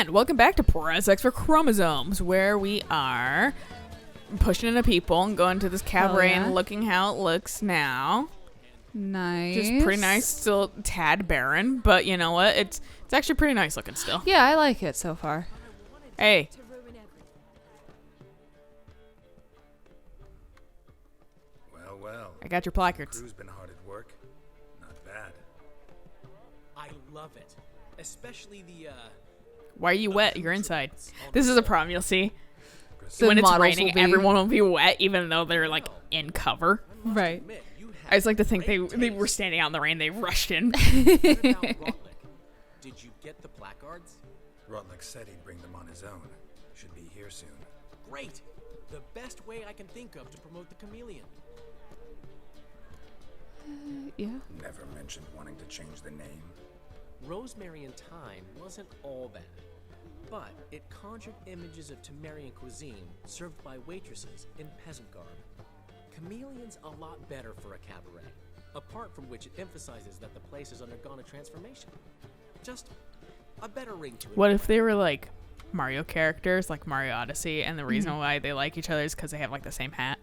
And welcome back to Press X for Chromosomes, where we are pushing into people and going to this cabaret and looking how it looks now. Nice. Just pretty nice. Still tad barren, but you know what? It's actually pretty nice looking still. Yeah, I like it so far. Hey. Well. I got your placards. The crew's been hard at work. Not bad. I love it. Especially the, Why are you wet? You're inside. This is a problem you'll see. The When it's models raining, will be- everyone will be wet, even though they're like in cover. Right. I just like to think they were standing out in the rain. They rushed in. What about Rotlick? Did you get the placards? Rotlick said he'd bring them on his own. Should be here soon. Great. The best way I can think of to promote the chameleon. Yeah. Never mentioned wanting to change the name. Rosemary and Thyme wasn't all bad, but it conjured images of Temerian cuisine served by waitresses in peasant garb. Chameleon's a lot better for a cabaret, apart from which it emphasizes that the place has undergone a transformation. Just a better ring to it. What if they were like Mario characters, like Mario Odyssey, and the reason why they like each other is because they have like the same hat?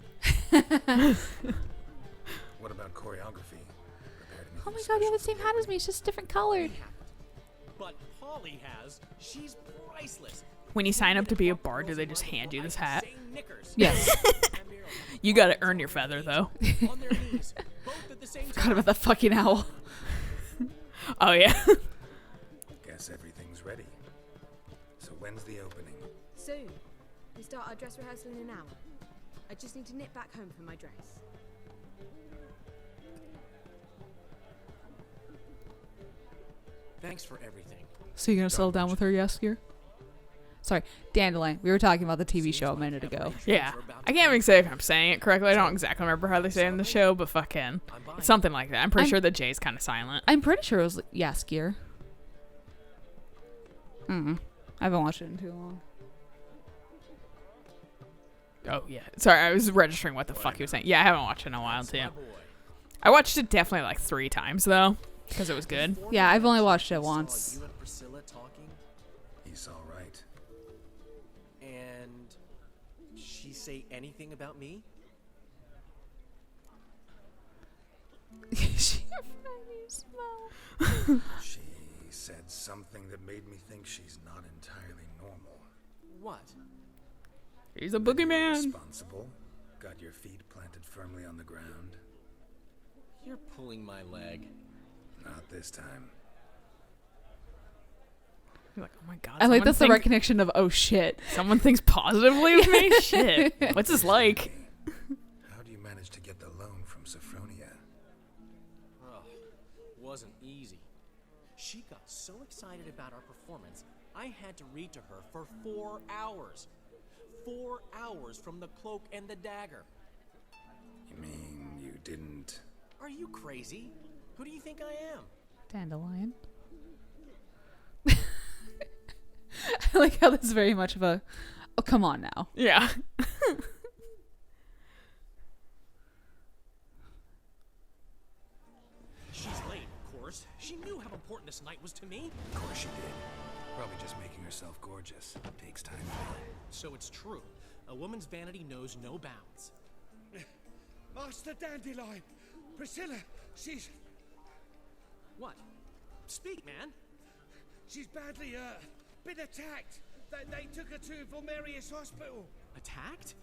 What about choreography? Oh my god, you have the same hat as me. It's just different colored. But Polly has. She's priceless. When you sign up to be a bard, do they just hand you this hat? Yes. You gotta earn your feather, though. On their knees, both at the same Forgot time. about that fucking owl. Oh, yeah. Guess everything's ready. So when's the opening? Soon. We start our dress rehearsal in an hour. I just need to nip back home for my dress. Thanks for everything. So you're gonna settle down with her, Yaskier? Sorry, Dandelion. We were talking about the TV show a minute ago. Yeah. I can't even say if I'm saying it correctly. I don't exactly remember how they say it in the show, but fucking. It's something like that. I'm pretty sure the J's kind of silent. I'm pretty sure it was Yaskier. I haven't watched it in too long. Oh, yeah. Sorry, I was registering what the fuck he was saying. Yeah, I haven't watched it in a while, too. I watched it definitely like 3 times, though, because it was good. Yeah, I've only watched it once. You and Priscilla talking, He's all right. and she say anything about me? She a funny smell. She said something that made me think she's not entirely normal. What? He's a boogeyman. Responsible. Got your feet planted firmly on the ground. You're pulling my leg. Not this time. You're like, oh my god. I like that's the someone recognition of oh shit. Someone thinks positively of me? Shit. What's this like? How do you manage to get the loan from Sophronia? Oh, wasn't easy. She got so excited about our performance, I had to read to her for 4 hours. 4 hours from the cloak and the dagger. You mean you didn't... Are you crazy? Who do you think I am? Dandelion. I like how that's very much of a oh come on now. Yeah. She's late, of course. She knew how important this night was to me. Of course she did. Probably just making herself gorgeous. Takes time. So it's true. A woman's vanity knows no bounds. Master Dandelion! Priscilla, she's What? Speak, man. badly, been attacked. They took her to Vulmerius Hospital. Attacked?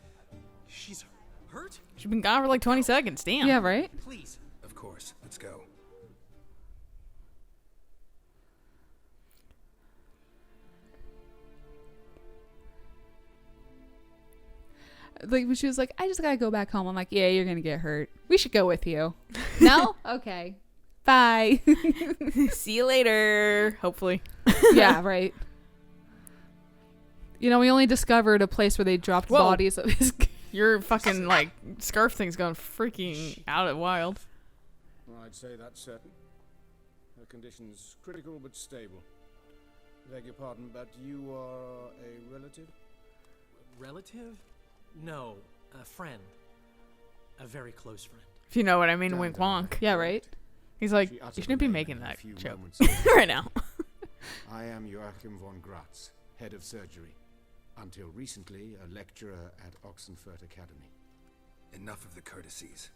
She's hurt? She's been gone for like 20 seconds. Damn. Yeah, right? Please. Of course. Let's go. Like when she was like, I just gotta go back home. I'm like, yeah, you're gonna get hurt. We should go with you. No? Okay. Bye. See you later. Hopefully. Yeah, right. You know, we only discovered a place where they dropped Whoa. bodies of his. Your fucking like scarf thing's going freaking out at wild. I'd say that's certain. Her condition's critical but stable. Beg your pardon, but you are a relative? Relative? No, a friend. A very close friend. If you know what I mean, wink wonk. Yeah, right. He's like, She you uttered shouldn't be the name making in a that few joke moments. right now. I am Joachim von Gratz, head of surgery. Until recently, a lecturer at Oxenfurt Academy. Enough of the courtesies.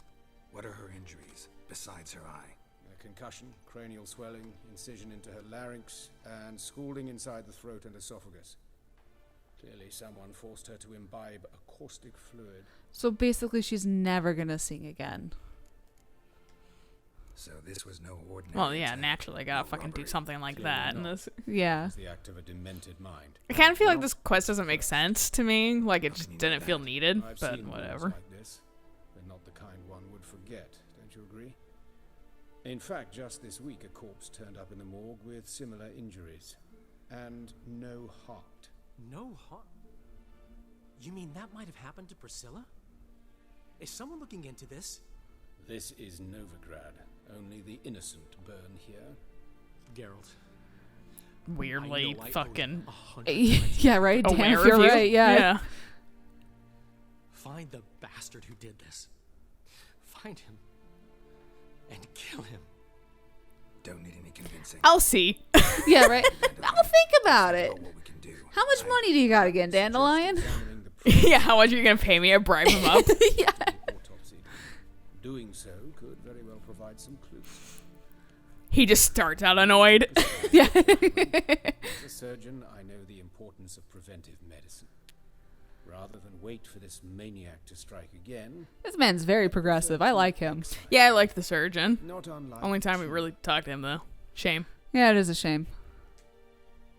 What are her injuries, besides her eye? A concussion, cranial swelling, incision into her larynx, and scalding inside the throat and esophagus. Clearly someone forced her to imbibe a caustic fluid. So basically, she's never gonna sing again. So this was no ordinary Well, yeah, attack, naturally, I gotta no fucking do robbery. something like Clearly that. And not. this, Yeah. It's the act of a demented mind. I kind of feel like Not this quest doesn't make sense to me. Like, it How just can you didn't know feel that? needed, I've but seen whatever. wounds like this, but not the kind one would forget. Don't you agree? In fact, just this week, a corpse turned up in the morgue with similar injuries, and no heart. No heart? You mean that might have happened to Priscilla? Is someone looking into this? This is Novigrad. Only the innocent burn here. Geralt. Weirdly, I know I fucking owed 100 times. Yeah, right. Damn, aware if you're of you. right. Yeah. Find the bastard who did this. Find him. And kill him. Don't need any convincing. I'll see. Yeah, right. Now think about Know it. what we can do. How much money do you got again, Dandelion? Examining the proof Yeah, how much are you gonna pay me to bribe him up? Yeah. of the autopsy. Doing so could very well provide some clues. He just starts out annoyed. Yeah. As a surgeon, I know the importance of preventive medicine. Rather than wait for this maniac to strike again, This man's very progressive. I like him. Yeah, I like the surgeon. not unlike Only time we really talked to him, though. Shame. Yeah, it is a shame.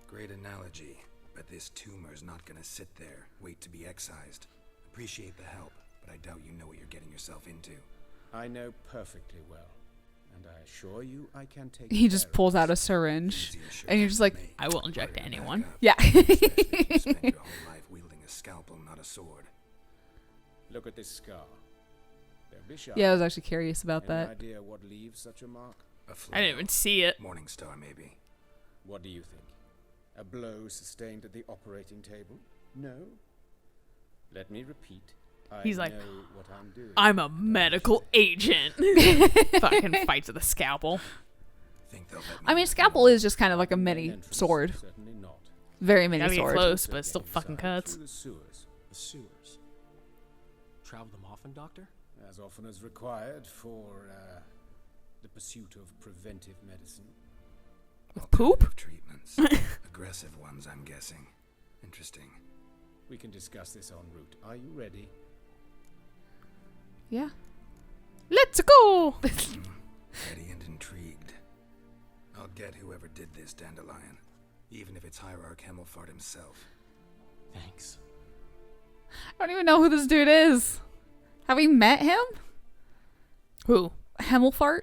Great analogy, but this tumor's not gonna sit there, wait to be excised. Appreciate the help, but I doubt you know what you're getting yourself into. I know perfectly well, and I assure you I can take He just care of pulls out a this. syringe, Easy assurance and you're just like, from me. I will inject Fire back anyone. up. yeah. Especially if you spent your whole life wielding a scalpel, not a sword. Look at this scar. Don't be shy. Yeah, I was actually curious about Any that. idea what leaves such a mark? A I didn't even see it. Morning star, maybe. What do you think? A blow sustained at the operating table? No? Let me repeat. I He's like, know what I'm doing. I'm a medical agent. Fucking fights with a scalpel. Think they'll let me I mean, with scalpel is just kind of like a mini Entrance, sword. Certainly not. Very mini Gotta get sword. close, Also but it still get fucking inside cuts. through the sewers, The sewers. Travel them often, Doctor? as often as required for the pursuit of preventive medicine. With poop? alternative treatments. Aggressive ones, I'm guessing. Interesting. We can discuss this en route. Are you ready? Yeah. Let's go. Ready and intrigued. I'll get whoever did this, Dandelion. Even if it's Hierarch Hemmelfart himself. Thanks. I don't even know who this dude is. Have we met him? Who? Hemmelfart?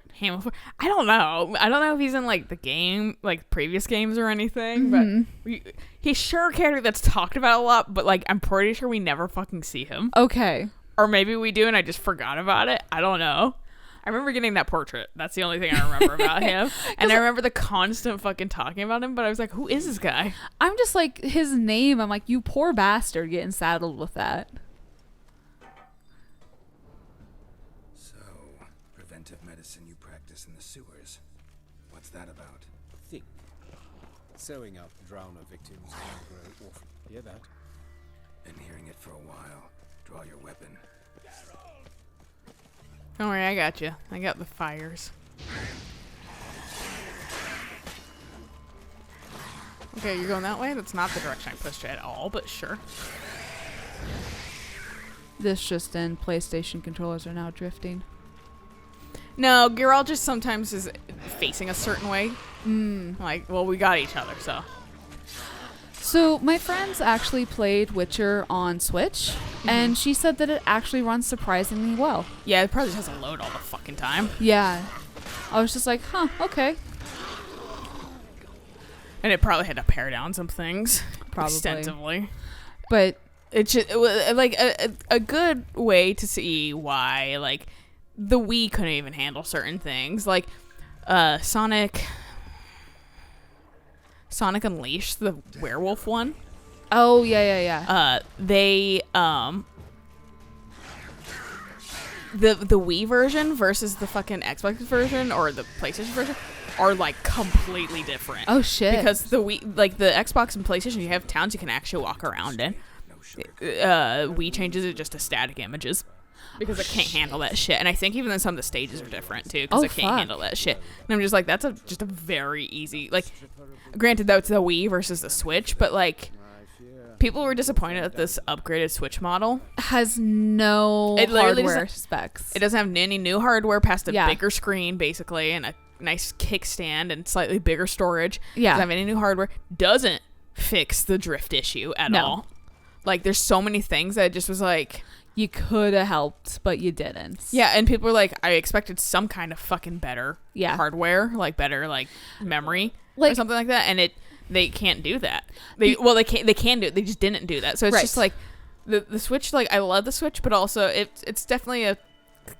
I don't know. I don't know if he's in like the game, like previous games or anything, but he's sure a character that's talked about a lot, but like I'm pretty sure we never fucking see him. Okay. Or maybe we do and I just forgot about it. I don't know. I remember getting that portrait. That's the only thing I remember about him. And I remember the constant fucking talking about him, but I was like, who is this guy? I'm just like, his name, I'm like, you poor bastard getting saddled with that. So, preventive medicine you practice in the sewers. What's that about? Think. Sewing up drowner victims can grow orphan. Hear that? Been hearing it for a while. Draw your weapon. Don't worry, I got you. I got the fires. Okay, you're going that way? That's not the direction I pushed you at all, but sure. This just in, PlayStation controllers are now drifting. No, Geralt just sometimes is facing a certain way. Like, well, we got each other, so. So my friends actually played Witcher on Switch, and she said that it actually runs surprisingly well. Yeah, it probably just has to load all the fucking time. Yeah. I was just like, huh, okay. And it probably had to pare down some things. Probably. Extensively. But It was like a good way to see why, like, the Wii couldn't even handle certain things. Like, Sonic Unleashed, the werewolf one. oh yeah. the Wii version versus the fucking Xbox version or the PlayStation version are like completely different. Oh shit. Because the Wii, like the Xbox and PlayStation, you have towns you can actually walk around in. Wii changes it just to static images because it can't handle that shit. And I think even then some of the stages are different too because it can't handle that shit. And I'm just like, that's just a very easy, like, granted though it's the Wii versus the Switch, but like people were disappointed that this upgraded Switch model has no hardware specs. It doesn't have any new hardware past a bigger screen basically and a nice kickstand and slightly bigger storage. Yeah. Doesn't have any new hardware. Doesn't fix the drift issue at all. Like, there's so many things that it just was like... You could have helped, but you didn't. Yeah, and people were like, I expected some kind of fucking better hardware, like better, like, memory or something like that, and they can't do that. They can do it. They just didn't do that. So it's just like, the Switch, like, I love the Switch, but also it's definitely a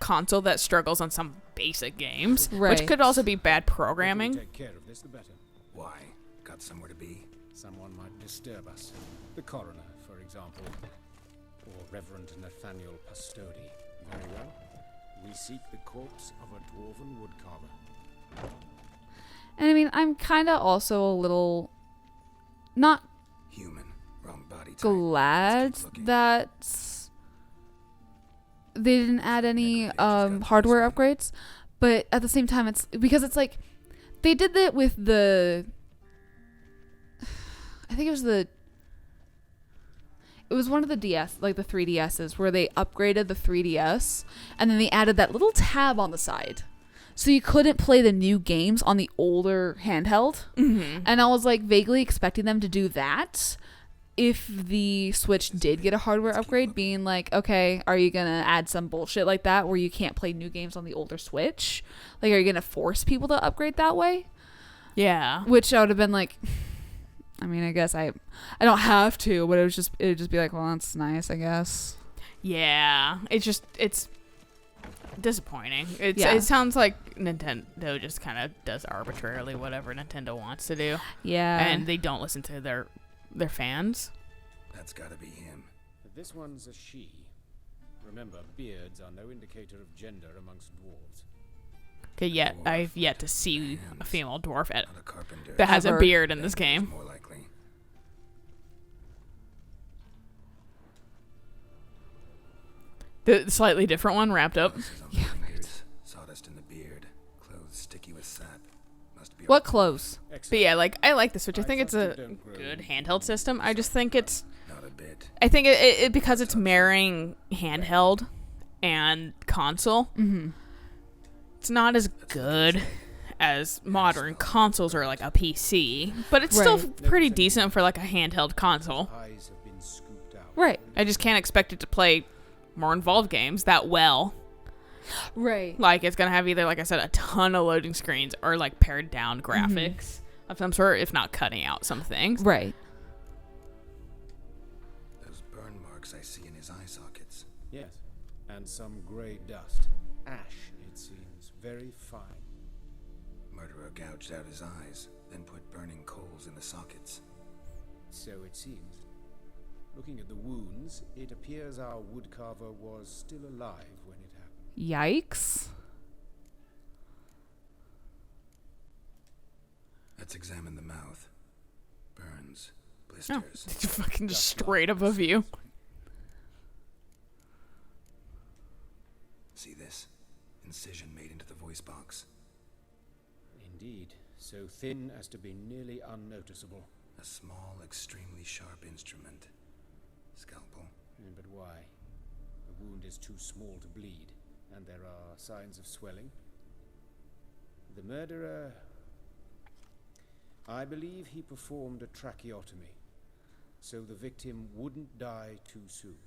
console that struggles on some basic games, which could also be bad programming. Take care of this, the better. Why? Got somewhere to be? Someone might disturb us. The coroner, for example. Or Reverend Nathaniel Pastodi. Very well. We seek the corpse of a dwarven woodcarver. And I mean, I'm kind of also a little not Human. Wrong body type. glad that they didn't add any hardware upgrades, but at the same time, it's because it's like they did that with the. I think it was one of the DS, like the 3DSs, where they upgraded the 3DS and then they added that little tab on the side. So you couldn't play the new games on the older handheld. Mm-hmm. And I was like vaguely expecting them to do that if the Switch did get a hardware upgrade, being like, okay, are you going to add some bullshit like that where you can't play new games on the older Switch? Like, are you going to force people to upgrade that way? Yeah. Which I would have been like... I mean, I guess I don't have to, but it would just be like, well, that's nice, I guess. Yeah, it's disappointing. It sounds like Nintendo just kind of does arbitrarily whatever Nintendo wants to do. Yeah, and they don't listen to their fans. That's gotta be him. This one's a she. Remember, beards are no indicator of gender amongst dwarves. Okay, I've yet to see a female dwarf that has a beard in this game. More likely. The slightly different one wrapped up. Yeah. Sawdust in the beard, clothes sticky with sap. Must be what clothes? But yeah, like I like the Switch. I think it's a good handheld system. I just think it's not a bit. I think it because it's marrying handheld and console. Mm-hmm. It's not as good as modern consoles or like a PC, but it's still pretty decent for like a handheld console. Right. I just can't expect it to play more involved games that well. Right. Like it's gonna have either, like I said, a ton of loading screens or like pared down graphics of some sort, if not cutting out some things. Right. Those burn marks I see in his eye sockets. Yes. And some grey dust. Ash, it seems. Very fine. Murderer gouged out his eyes, then put burning coals in the sockets. So it seems. Looking at the wounds, it appears our woodcarver was still alive when it happened. Yikes. Let's examine the mouth. Burns, blisters. It's fucking just straight above you. See this? Incision made into the voice box. Indeed, so thin as to be nearly unnoticeable. A small, extremely sharp instrument. Scalpel. But why? The wound is too small to bleed, and there are signs of swelling. The murderer... I believe he performed a tracheotomy, so the victim wouldn't die too soon.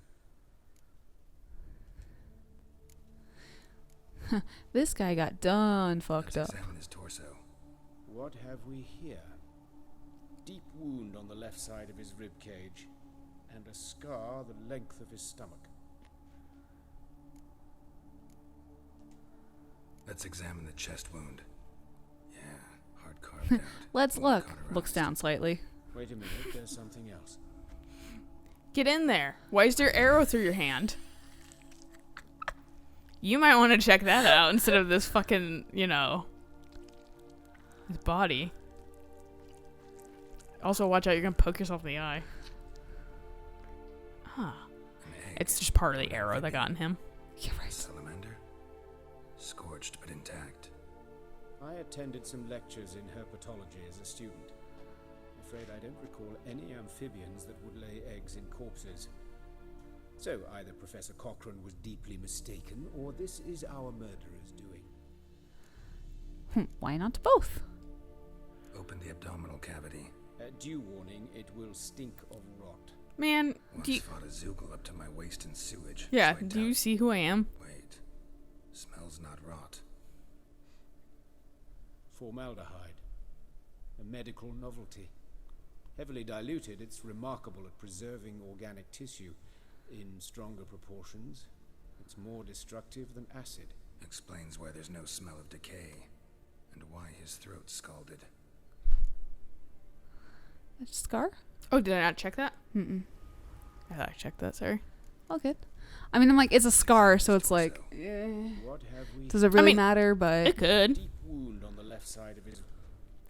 This guy got done fucked up. Let's examine his torso. What have we here? Deep wound on the left side of his rib cage, and a scar the length of his stomach. Let's examine the chest wound. Yeah, hard carved out. Let's look. Looks down slightly. Wait a minute, there's something else. Get in there. Why is there arrow through your hand? You might want to check that out instead of this fucking, his body. Also, watch out, you're gonna poke yourself in the eye. Huh. It's just part of the arrow that got in him. Yeah, right. Salamander? Scorched but intact. I attended some lectures in herpetology as a student. I'm afraid I don't recall any amphibians that would lay eggs in corpses. So either Professor Cochrane was deeply mistaken, or this is our murderer's doing. Why not both? Open the abdominal cavity. Due warning, it will stink of rot. Man, Once fought a Zoogle up to my waist in sewage. yeah, so I do you doubt- see who I am? Wait. Smells not rot. Formaldehyde. A medical novelty. Heavily diluted, it's remarkable at preserving organic tissue. In stronger proportions, it's more destructive than acid. Explains why there's no smell of decay. And why his throat's scalded. A scar? Oh, did I not check that? I thought I checked that, sorry. All good. I mean, I'm like, it's a scar, so it's like, What have we? does it really mean, matter? But It could. Deep wound on the left side of his.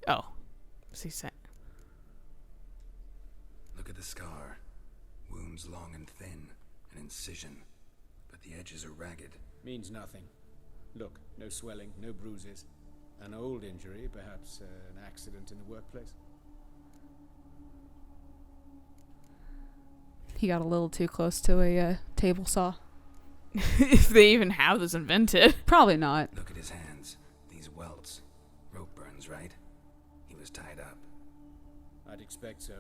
Oh. See, Look at the scar. Wounds long and thin. An incision. But the edges are ragged. Means nothing. Look, no swelling, no bruises. An old injury, perhaps an accident in the workplace. he got a little too close to a table saw. if they even have this invented. Probably not. Look at his hands. These welts. Rope burns, right? He was tied up. I'd expect so.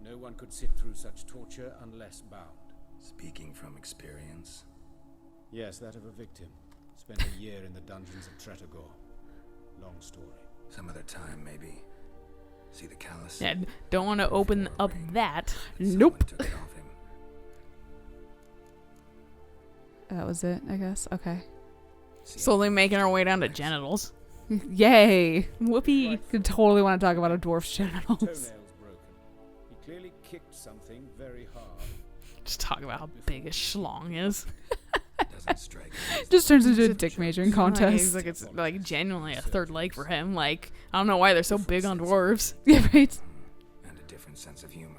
No one could sit through such torture unless bound. Speaking from experience. Yes, that of a victim. Spent a year in the dungeons of Tretogor. Long story. Some other time, maybe. See the callus? Yeah, don't want to open Before a up ring. that. Someone Nope. took it off him. That was it, I guess. Okay. See Slowly how making our way down to legs. genitals. Yay! Whoopee. Could totally want to talk about a dwarf's genitals. Toenails broken. He clearly kicked something very hard. Just talk about how big a schlong is. Doesn't strike me as Just turns into a the dick jokes. measuring Like, contest. like it's like genuinely a third leg for him. Like, I don't know why they're so big on dwarves. Yeah, right. And a different sense of humor.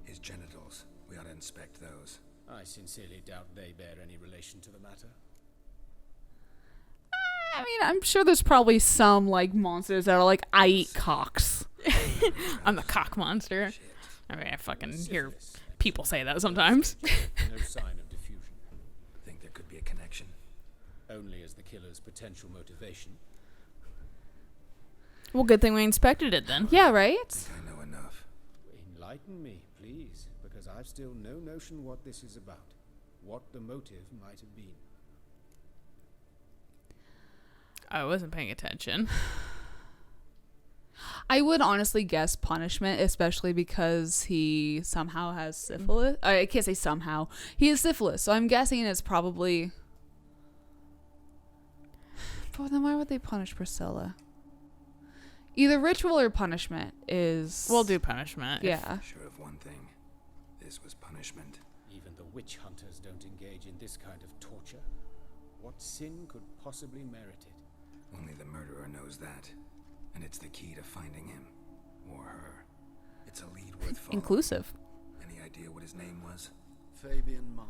His genitals. We ought to inspect those. I sincerely doubt they bear any relation to the matter. I mean, I'm sure there's probably some like monsters that are like, I eat cocks. I'm the cock monster. Shit. I mean, I fucking hear Syphilis. people say that sometimes. No sign of diffusion. Think there could be a connection? Only as the killer's potential motivation. Well, good thing we inspected it then. Yeah, right? I know enough. Enlighten me, please, because I've still no notion what this is about. What the motive might have been. I wasn't paying attention. I would honestly guess punishment, especially because he somehow has syphilis. I can't say somehow. He has syphilis, so I'm guessing it's probably. But then why would they punish Priscilla? Either ritual or punishment is. We'll do punishment. Yeah. Sure of one thing. This was punishment. Even the witch hunters don't engage in this kind of torture. What sin could possibly merit it? Only the murderer knows that. And it's the key to finding him. Or her. It's a lead worth following. Inclusive. Any idea what his name was? Fabian Meyer.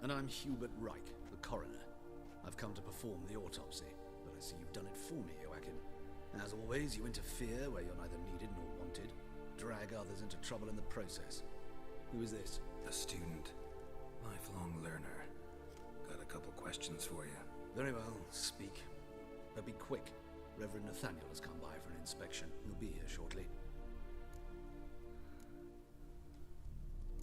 And I'm Hubert Reich, the coroner. I've come to perform the autopsy, but I see you've done it for me, Joachim. As always, you interfere where you're neither needed nor wanted, drag others into trouble in the process. Who is this? A student. Lifelong learner. Got a couple questions for you. Very well, speak. But be quick. Reverend Nathaniel has come by for an inspection. He'll be here shortly.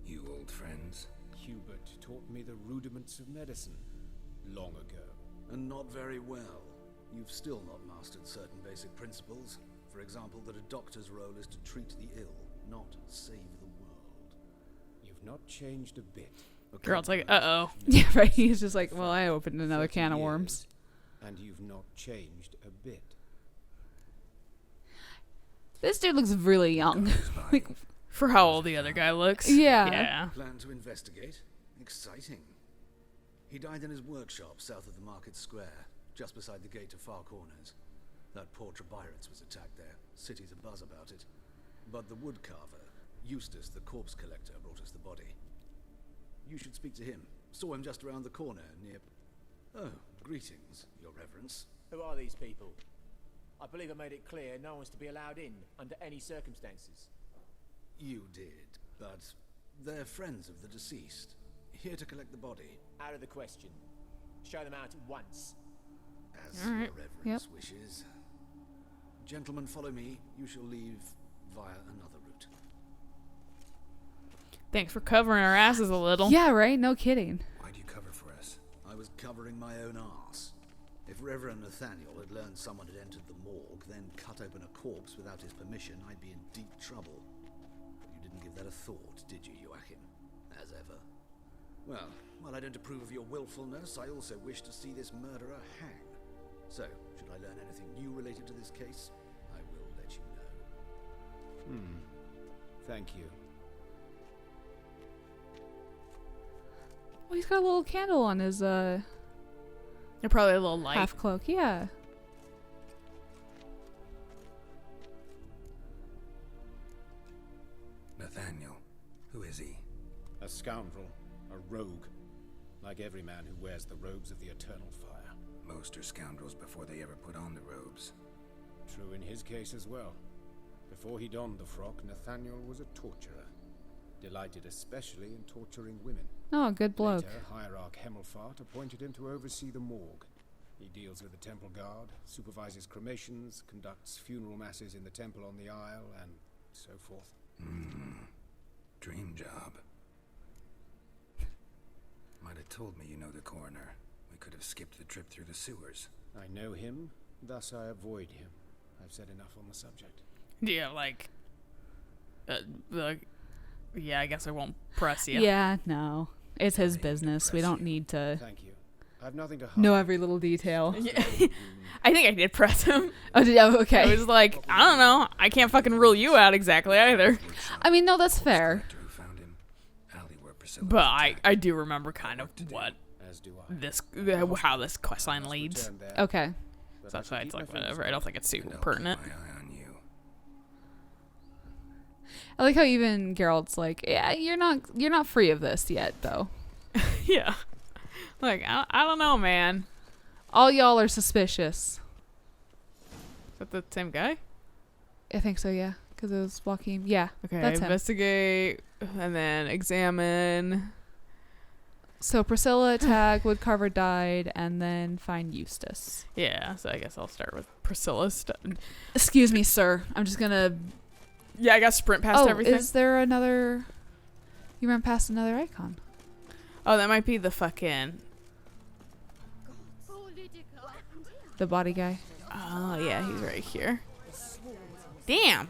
You old friends? Hubert taught me the rudiments of medicine long ago. And not very well. You've still not mastered certain basic principles. For example, that a doctor's role is to treat the ill, not save the world. You've not changed a bit. Okay. Girl's like, uh-oh. Yeah, right. He's just like, well, I opened another 30 can of years, worms. And you've not changed a bit. This dude looks really young. Doctor's body. Like For how old the other guy looks. Yeah. Yeah. Plan to investigate? Exciting. He died in his workshop south of the market square, just beside the gate to Far Corners. That poor Trebirans was attacked there. City's abuzz about it. But the woodcarver, Eustace the corpse collector, brought us the body. You should speak to him. Saw him just around the corner near... Oh, greetings, your reverence. Who are these people? I believe I made it clear no one's to be allowed in under any circumstances. You did, but they're friends of the deceased. Here to collect the body. Out of the question. Show them out at once. As All right. your reverence wishes. Gentlemen, follow me. You shall leave via another route. Thanks for covering our asses a little. Yeah, right? No kidding. Why do you cover for us? I was covering my own arse. If Reverend Nathaniel had learned someone had entered the morgue, then cut open a corpse without his permission, I'd be in deep trouble. You didn't give that a thought, did you, Joachim? As ever. Well, while I don't approve of your willfulness, I also wish to see this murderer hang. So, should I learn anything new related to this case, I will let you know. Thank you. Oh, he's got a little candle on his They're probably a little light. half cloak. Yeah. Nathaniel. Who is he? A scoundrel, a rogue, like every man who wears the robes of the eternal fire. Most are scoundrels before they ever put on the robes. True in his case as well. Before he donned the frock, Nathaniel was a torturer, delighted especially in torturing women. Oh, good bloke. Later, Hierarch Hemmelfart appointed him to oversee the morgue. He deals with the temple guard, supervises cremations, conducts funeral masses in the temple on the Isle, and so forth. Dream job. Might have told me you know the coroner. We could have skipped the trip through the sewers. I know him, thus I avoid him. I've said enough on the subject. Yeah, yeah, I guess I won't press you. Yeah, no. It's his They business. We impress don't you. need to Thank you. I have nothing to hide. know every little detail. Yeah. I think I did press him. Oh, did you? I Okay. was like, I don't know. I can't fucking rule you out exactly either. I mean, no, that's fair. Who found him? Alley where Priscilla But was I attacked. do remember kind of what As do I. how this questline leads. Return there, Okay. but So I that's shall why keep it's my like fingers whatever. I don't think it's super And I'll pertinent. keep my eye on you. I like how even Geralt's like, yeah, you're not free of this yet, though. Yeah. Like I don't know, man. All y'all are suspicious. Is that the same guy? I think so, yeah. Because it was Joaquin. Yeah, Okay. that's him. Investigate and then examine. So Priscilla attacked, Woodcarver died, and then find Eustace. Yeah. So I guess I'll start with Priscilla's stuff. Excuse me, sir. I'm just gonna... Yeah, I got sprint past everything. Is there another... You ran past another icon. Oh, that might be the fucking. The body guy. Oh yeah, he's right here. Damn.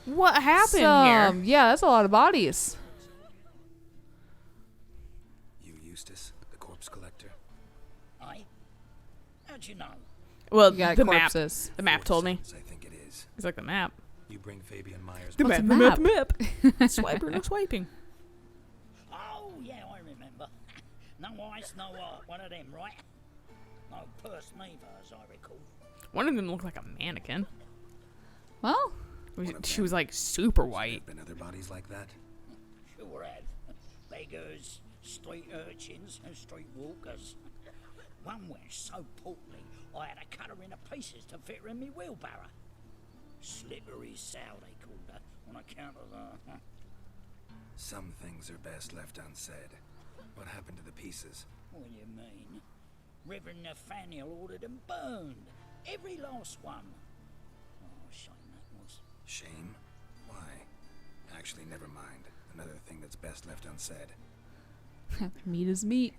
What happened here? Yeah, that's a lot of bodies. You, Eustace, the corpse collector. Aye? How'd you know? Well, You got the map. corpses. The map told me. I think it is. He's like the map. You bring Fabian Myers. What's map. a The map. Swiper, no swiping. Oh, yeah, I remember. No eyes, no one of them, right? No purse neither, as I recall. One of them looked like a mannequin. Well, She was like super There white. have been other bodies like that. Sure have. Beggars, street urchins, and street walkers. One went so portly, I had to cut her into pieces to fit her in me wheelbarrow. Slippery sow, they called her, on account of the... Some things are best left unsaid. What happened to the pieces? What do you mean? Reverend Nathaniel ordered them burned. Every last one. Oh, shame that was. Shame? Why? Actually, never mind. Another thing that's best left unsaid. meat is meat.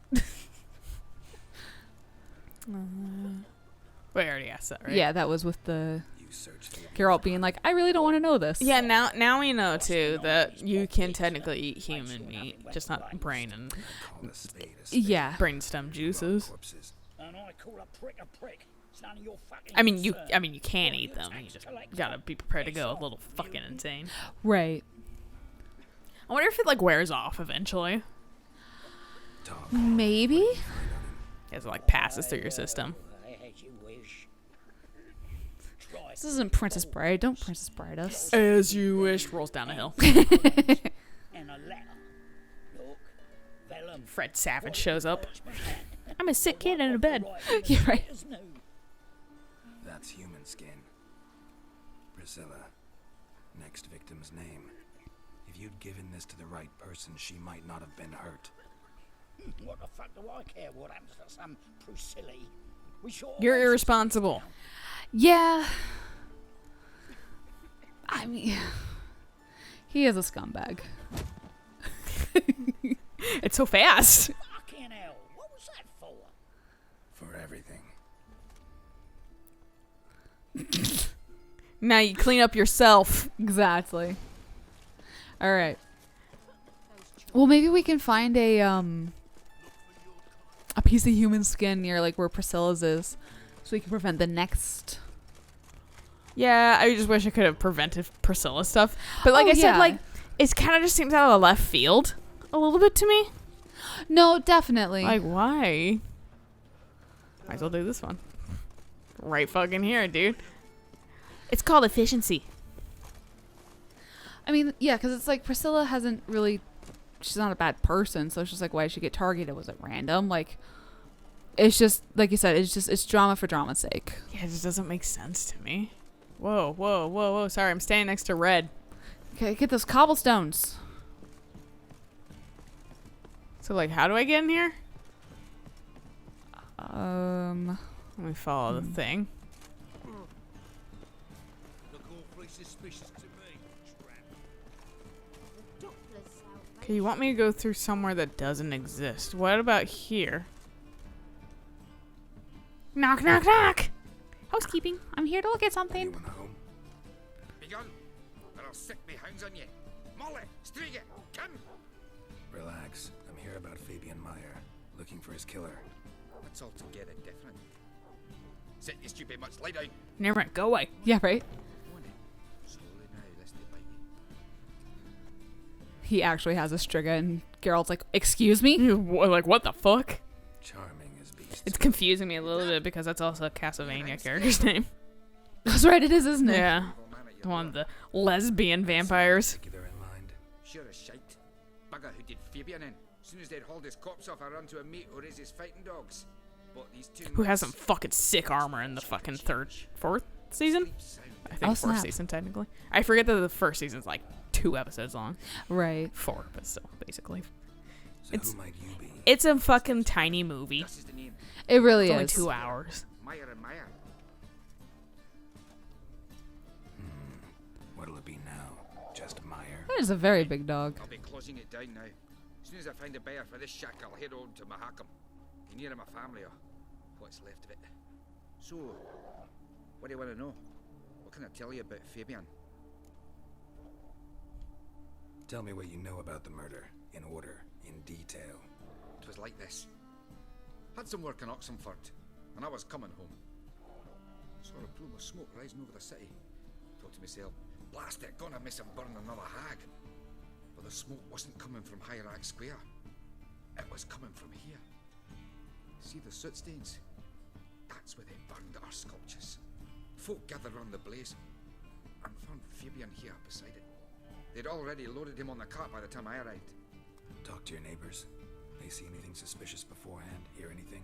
Wait, I already asked that, right? Yeah, that was with the You searched Fabian. Geralt being like, I really don't want to know this. Yeah, now we know too that you can technically eat human meat, just not brain and Call a spade a spade. Yeah. brainstem juices. Corpses. And I call a prick a prick. It's none of your fucking I mean, you concern. can eat them. You just gotta be prepared to go a little fucking insane. Right. I wonder if it like wears off eventually. Talk. Maybe. As it like passes through your system. As you wish. Try This isn't Princess Bride. Don't Princess Bride us. As you wish. Rolls down a hill. and a letter. Look, vellum. Fred Savage shows up. I'm a sick kid in a bed. You're right. That's human skin. Priscilla. Next victim's name. If you'd given this to the right person, she might not have been hurt. What the fuck do I care what happens to some Priscilla? We sure You're irresponsible. Yeah. I mean, he is a scumbag. It's so fast. Fucking hell. What was that for? For everything. Now you clean up yourself. Exactly. All right. Well, maybe we can find a piece of human skin near like where Priscilla's is, so we can prevent the next. Yeah, I just wish I could have prevented Priscilla stuff. But like Oh, I said, yeah. like it kind of just seems out of left field a little bit to me. No, definitely. Like why? Might as well do this one. Right fucking here, dude. It's called efficiency. I mean, yeah, because it's like Priscilla hasn't really. She's not a bad person, so it's just like, why did she get targeted? Was it random? Like, it's just like you said. It's drama for drama's sake. Yeah, it just doesn't make sense to me. Whoa, whoa, whoa, whoa. Sorry, I'm standing next to Red. Okay, get those cobblestones. So like, how do I get in here? Um. Let me follow the thing. Look awfully suspicious to me. Trap. Okay, you want me to go through somewhere that doesn't exist. What about here? Knock, knock, knock! Housekeeping. I'm here to look at something. Anyone home? Begone, or I'll sick me hounds on you. Molly, Striga, come! Relax. I'm here about Fabian Meyer, looking for his killer. That's altogether different. Sit, you stupid much, lie down. Never mind, go away. Yeah, right. On it. Slowly now, lest they bite you. He actually has a Striga, and Geralt's like, "Excuse me." Like, what the fuck? Charming as beasts. It's confusing me a little bit because that's also a Castlevania character's name. That's right, it is, isn't it? Yeah. Oh, man, at The your one of door. the lesbian vampires. Particular in mind. Sure as shite. Bugger who did Fabian in. As soon as they'd hauled his corpse off, I run to a mate who raises fighting dogs. But these two Who has some fucking sick armor in the fucking fourth season? I think Oh, fourth snap. season, technically. I forget that the first season's like 2 episodes long. Right. 4, but still, basically. So It's- who might you be? It's a fucking tiny movie. This is the name. It really It's only is. 2 hours. Meyer and Meyer. What'll it be now? Just Meyer? That is a very big dog. I'll be closing it down now. As soon as I find a buyer for this shack, I'll head on to Mahakam. Be near my family or what's left of it. So, what do you want to know? What can I tell you about Fabian? Tell me what you know about the murder, in order, in detail. It was like this. Had some work in Oxenford, and I was coming home. Saw a plume of smoke rising over the city. Thought to myself, blast it, gonna miss him burn another hag. But the smoke wasn't coming from Hierarch Square. It was coming from here. See the soot stains? That's where they burned our sculptures. Folk gathered round the blaze and found Fabian here beside it. They'd already loaded him on the cart by the time I arrived. Talk to your neighbors. They see anything suspicious beforehand? Hear anything?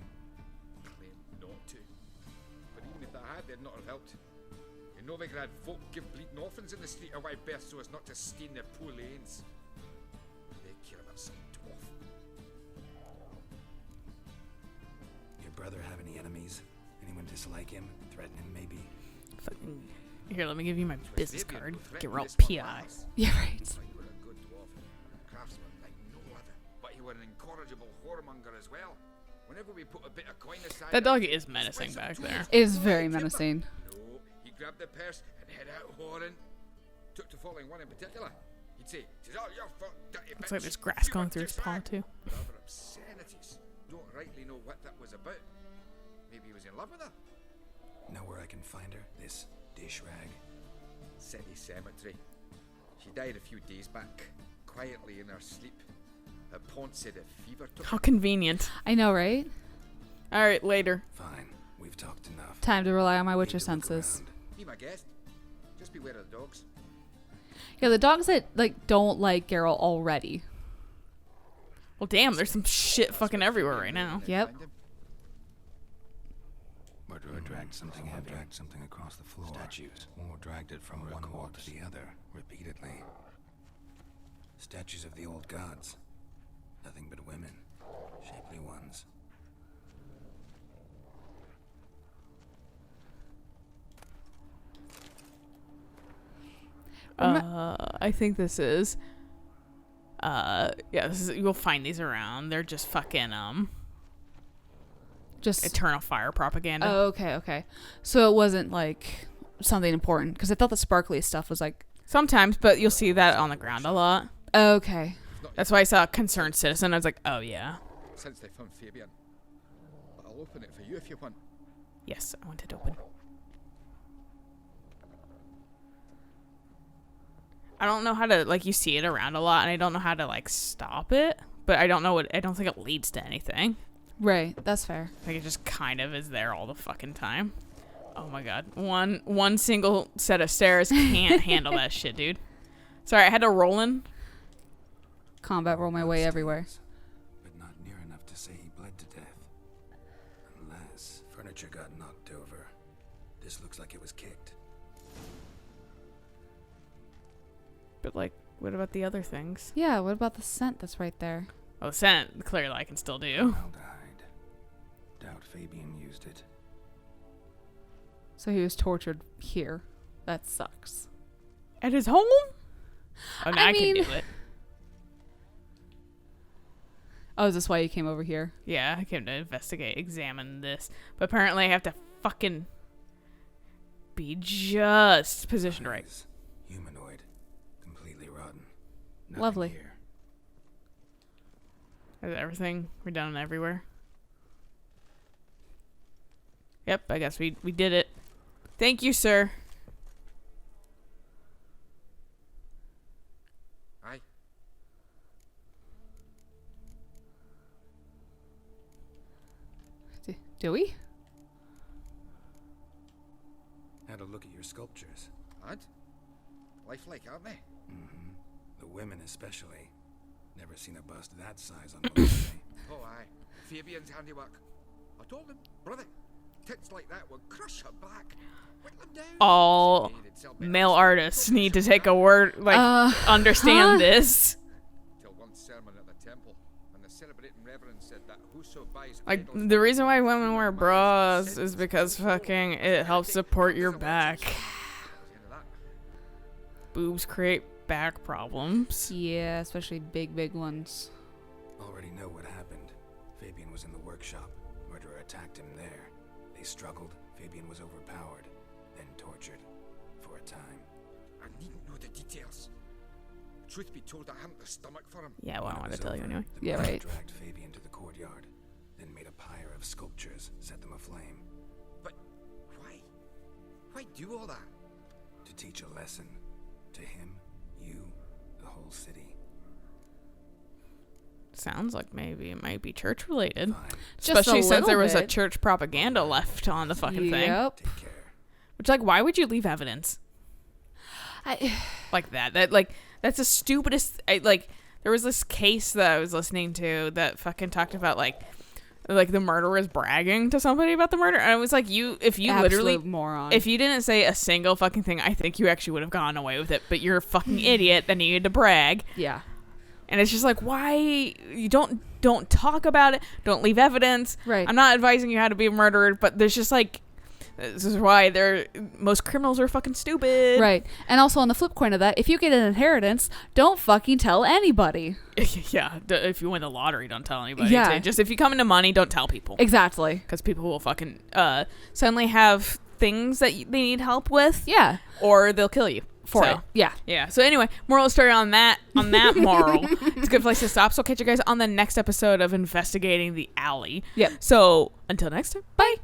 Claimed not to. But even if they had, they'd not have helped. In Novigrad, folk give bleeding orphans in the street a wide berth so as not to stain their poor lanes. They care about some dwarf. Your brother have any enemies? Anyone dislike him? Threaten him, maybe? Fucking. Here, let me give you my business Fabian card. who threatened Get real this one PI. last. Yeah, right. But he were a good dwarf, a craftsman like no other. But he were an incorrigible whoremonger as well. Whenever we put a bit of coin aside, That dog is menacing back there. It is very menacing. No, he grabbed the purse and head out whoring. Took to following one in particular. He'd say, "'Tis all your fault, dirty Looks bitch. like there's grass You going were through his just paw, rag." too. But other obscenities. Don't rightly know what that was about. Maybe he was in love with her. Know where I can find her? This dish rag? City cemetery. She died a few days back. quietly in her sleep. Her pont said if fever took How convenient. I know, right? All right, later. Fine, we've talked enough. Time to rely on my Witcher Need to look senses. around. Be my guest. Just beware of the dogs. Yeah, the dogs that like don't like Geralt already. Well, damn, there's some shit fucking everywhere right now. Yep. Find him. Murderer dragged something heavy. Dragged something across the floor. Statues. Or dragged it from one wall to the other, repeatedly. Statues of the old gods. Nothing but women. Shapely ones. I think this is. You'll find these around. They're just fucking Just Eternal Fire propaganda. Oh, okay. So it wasn't like something important because I thought the sparkly stuff was like. Sometimes, but you'll see that on the ground a lot. Okay. That's why I saw a concerned citizen. I was like, oh yeah. Since they found Fabian. But I'll open it for you if you want. Yes, I want it open. I don't know how to, like, you see it around a lot, and I don't know how to, like, stop it. But I don't think it leads to anything. Right. That's fair. Like, it just kind of is there all the fucking time. Oh my god. One single set of stairs can't handle that shit, dude. Sorry, I had to roll in. Combat roll my way everywhere. But not near enough to say he bled to death. Unless furniture got knocked over. This looks like it was kicked. But, like, what about the other things? Yeah. What about the scent that's right there? Well, the scent, clearly I can still do. Formaldehyde. Doubt Fabian used it. So he was tortured here. That sucks. At his home? Oh, now I can do it. Oh, is this why you came over here? Yeah, I came to investigate, examine this. But apparently I have to fucking be just positioned right. Eyes. Humanoid. Completely rotten. Nothing Lovely. Here. Is everything? We're done everywhere? Yep, I guess we did it. Thank you, sir. Aye. Do we? Had a look at your sculptures. And? Lifelike, aren't they? Mm-hmm. The women especially. Never seen a bust that size on display. Oh, aye. Fabian's handiwork. I told him, brother, tits like that would crush her back. Whittle them down. All Someday they'd sell better male than artists some need to take a word, like, understand this. Till one sermon at the temple, and the celebrating reverend said that whoso buys Like, idols the reason why women wear buys bras sins is because before fucking and it helps take support your praise and back. worship. That was the end of that. Boobs create back problems. Yeah, especially big ones. Already know what happened. Fabian was in the workshop. Murderer attacked him there. They struggled. Fabian was overpowered, then tortured for a time. I needn't know the details. Truth be told, I hadn't the stomach for him. Yeah, well, I When it wanted was to tell you over, anyway. the Yeah, murderer right. dragged Fabian to the courtyard, then made a pyre of sculptures, set them aflame. But why? Why do all that? To teach a lesson. To him, you, the whole city. Sounds like maybe it might be church related. Fine. Just Especially a since there little was a bit. church propaganda left on the fucking thing. Yep. Take care. Which, like, why would you leave evidence like that? That's the stupidest. There was this case that I was listening to that fucking talked about like the murderers bragging to somebody about the murder, and I was like, if you literally moron. if you didn't say a single fucking thing, I think you actually would have gone away with it. But you're a fucking idiot that needed to brag. Yeah. And it's just like, why you don't talk about it, don't leave evidence. Right. I'm not advising you how to be a murderer, but there's just like, this is why most criminals are fucking stupid. Right. And also on the flip coin of that, if you get an inheritance, don't fucking tell anybody. Yeah. If you win the lottery, don't tell anybody. Yeah. Just if you come into money, don't tell people. Exactly. Because people will fucking suddenly have things that they need help with. Yeah. Or they'll kill you. For So, it. Yeah. Yeah. So anyway, moral of the story on that moral. It's a good place to stop. So I'll catch you guys on the next episode of Investigating the Alley. Yep. So until next time, bye.